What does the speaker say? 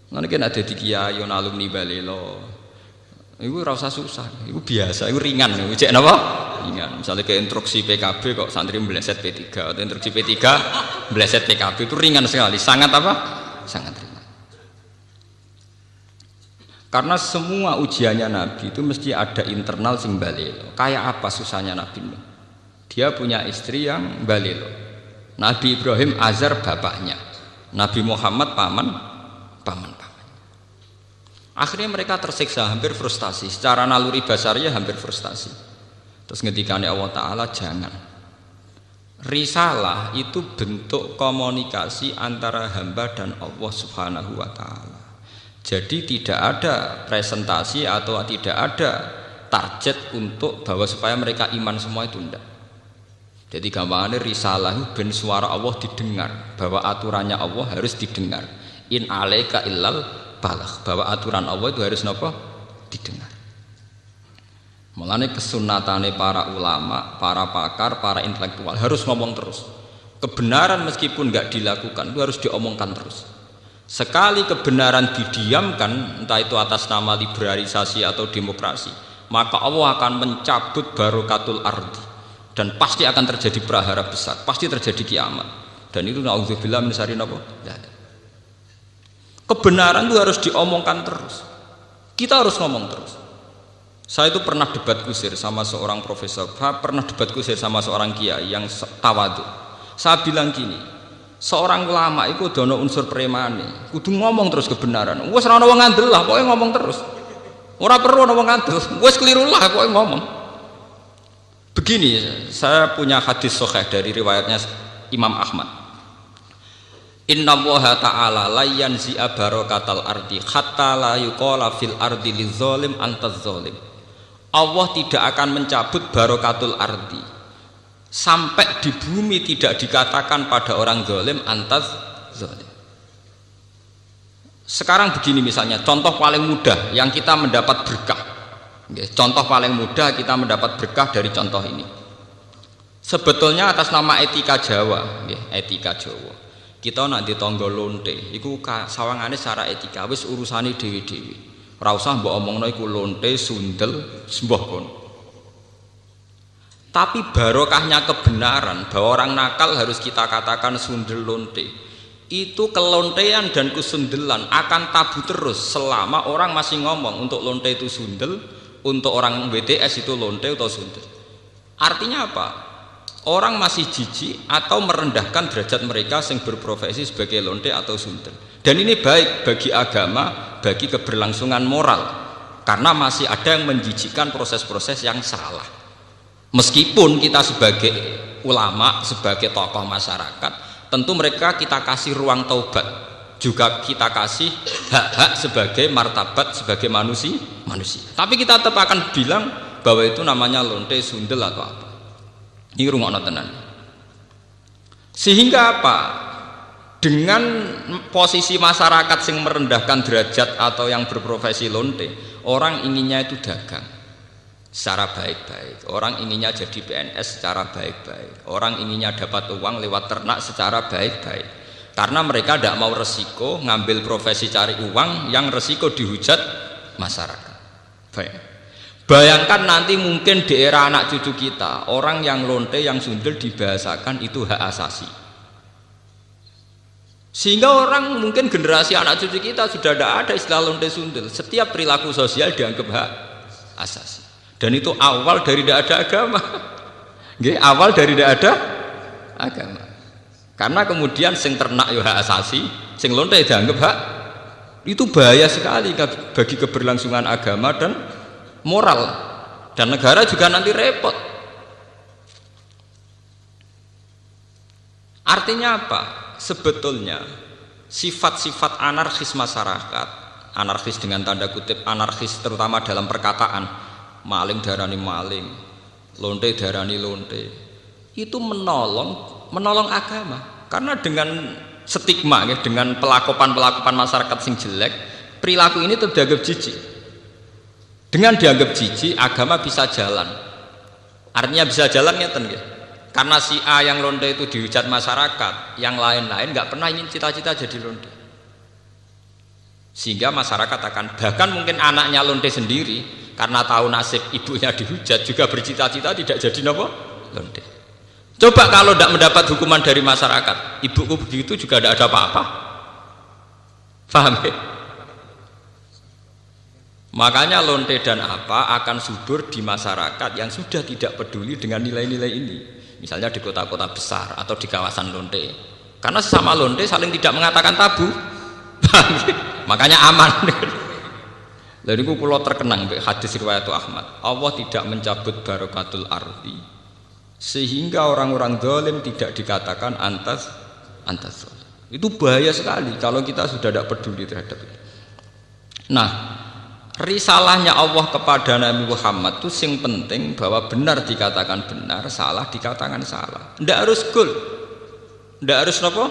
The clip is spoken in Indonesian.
Nanti kan ada di kiai alumni Balelo. Iku ora usah susah, iku biasa, iku ringan, iku cek napa? Ringan. Misalnya ke instruksi PKB kok santri meleset P3 atau instruksi P3 meleset PKB itu ringan sekali, sangat apa? Sangat ringan. Karena semua ujiannya Nabi itu mesti ada internal sing balelo. Kayak apa susahnya Nabi Nuh? Dia punya istri yang balelo. Nabi Ibrahim Azar bapaknya. Nabi Muhammad paman. Akhirnya mereka tersiksa, hampir frustasi. Secara naluri basarnya hampir frustasi. Terus ngendikane Allah Ta'ala, jangan. Risalah itu bentuk komunikasi antara hamba dan Allah Subhanahu wa Ta'ala. Jadi tidak ada presentasi atau tidak ada target untuk bahwa supaya mereka iman semua itu enggak. Jadi gampangannya risalah itu ben suara Allah didengar, bahwa aturannya Allah harus didengar. In alaika illal balagh, bahwa aturan Allah itu harus napa? Didengar. Mulane kesunatane para ulama, para pakar, para intelektual harus ngomong terus. Kebenaran meskipun enggak dilakukan itu harus diomongkan terus. Sekali kebenaran didiamkan, entah itu atas nama liberalisasi atau demokrasi, maka Allah akan mencabut barokatul ardi dan pasti akan terjadi prahara besar, pasti terjadi kiamat. Dan itu naudzubillah min syarri napa? Kebenaran itu harus diomongkan terus. Kita harus ngomong terus. Saya itu pernah debat kusir sama seorang profesor, pernah debat kusir sama seorang kiai yang tawadhu. Saya bilang gini, seorang ulama itu dono unsur premane, kudu ngomong terus kebenaran. Wes ora ono wong ngandel lah, pokoke ngomong terus. Ora perlu ono wong ngandel, wes keliru lah pokoke ngomong. Begini, saya punya hadis sahih dari riwayatnya Imam Ahmad. Inna Allaha ta'ala la yanzi'a barakatal ardi hatta la yuqala fil ardi lizalim antaz zalim. Allah tidak akan mencabut barakatul ardi sampai di bumi tidak dikatakan pada orang zalim antaz zalim. Sekarang begini misalnya, contoh paling mudah yang kita mendapat berkah. Contoh paling mudah kita mendapat berkah dari contoh ini. Sebetulnya atas nama etika Jawa, etika Jawa. Kita nak ditangga lonte, iku sawangane secara etika wis urusane dhewe-dhewe. Ora usah mbok omongno iku lonte, sundel, sembah kono. Tapi barokahnya kebenaran bahwa orang nakal harus kita katakan sundel lonte. Itu kelontean dan kesundelan akan tabu terus selama orang masih ngomong untuk lonte itu sundel, untuk orang BTS itu lonte atau sundel. Artinya apa? Orang masih jijik atau merendahkan derajat mereka yang berprofesi sebagai lonte atau sundel. Dan ini baik bagi agama, bagi keberlangsungan moral, karena masih ada yang menjijikkan proses-proses yang salah. Meskipun kita sebagai ulama, sebagai tokoh masyarakat, tentu mereka kita kasih ruang taubat, juga kita kasih hak-hak sebagai martabat, sebagai manusia. Tapi kita tetap akan bilang bahwa itu namanya lonte, sundel atau apa. Ini rungokno tenan. Sehingga apa? Dengan posisi masyarakat yang merendahkan derajat atau yang berprofesi lonte, orang inginnya itu dagang secara baik-baik. Orang inginnya jadi PNS secara baik-baik. Orang inginnya dapat uang lewat ternak secara baik-baik. Karena mereka tidak mau resiko ngambil profesi cari uang yang resiko dihujat masyarakat. Baik. Bayangkan nanti mungkin di era anak cucu kita, orang yang lonte, yang sundel dibahasakan itu hak asasi. Sehingga orang mungkin generasi anak cucu kita sudah tidak ada istilah lonte sundel. Setiap perilaku sosial dianggap hak asasi. Dan itu awal dari tidak ada agama. Awal dari tidak ada agama. Karena kemudian sing ternak ya hak asasi, sing lonte dianggap hak. Itu bahaya sekali bagi keberlangsungan agama dan moral, dan negara juga nanti repot. Artinya apa? Sebetulnya sifat-sifat anarkis masyarakat, anarkis dengan tanda kutip anarkis terutama dalam perkataan, maling darani maling, lonte darani lonte, itu menolong agama. Karena dengan stigma, dengan pelakupan masyarakat sing jelek, perilaku ini terdianggap jijik. Dengan dianggap jijik, agama bisa jalan. Artinya bisa jalan ngeten nggih. Karena si A yang lonte itu dihujat masyarakat, yang lain-lain nggak pernah ingin cita-cita jadi lonte. Sehingga masyarakat akan, bahkan mungkin anaknya lonte sendiri karena tahu nasib ibunya dihujat juga bercita-cita tidak jadi nopo lonte. Coba kalau tidak mendapat hukuman dari masyarakat, ibuku begitu juga tidak ada apa-apa. Paham ya? Makanya lonte dan apa akan subur di masyarakat yang sudah tidak peduli dengan nilai-nilai ini. Misalnya di kota-kota besar atau di kawasan lonte. Karena sesama lonte saling tidak mengatakan tabu. Makanya aman. Lalu itu kalau terkenang hadis riwayat Ahmad, Allah tidak mencabut barokatul ardi sehingga orang-orang zalim tidak dikatakan antas zalim. Itu bahaya sekali kalau kita sudah tidak peduli terhadap itu. Nah, risalahnya Allah kepada Nabi Muhammad itu sing penting bahwa benar dikatakan benar, salah dikatakan salah. Tidak harus gol, tidak harus apa?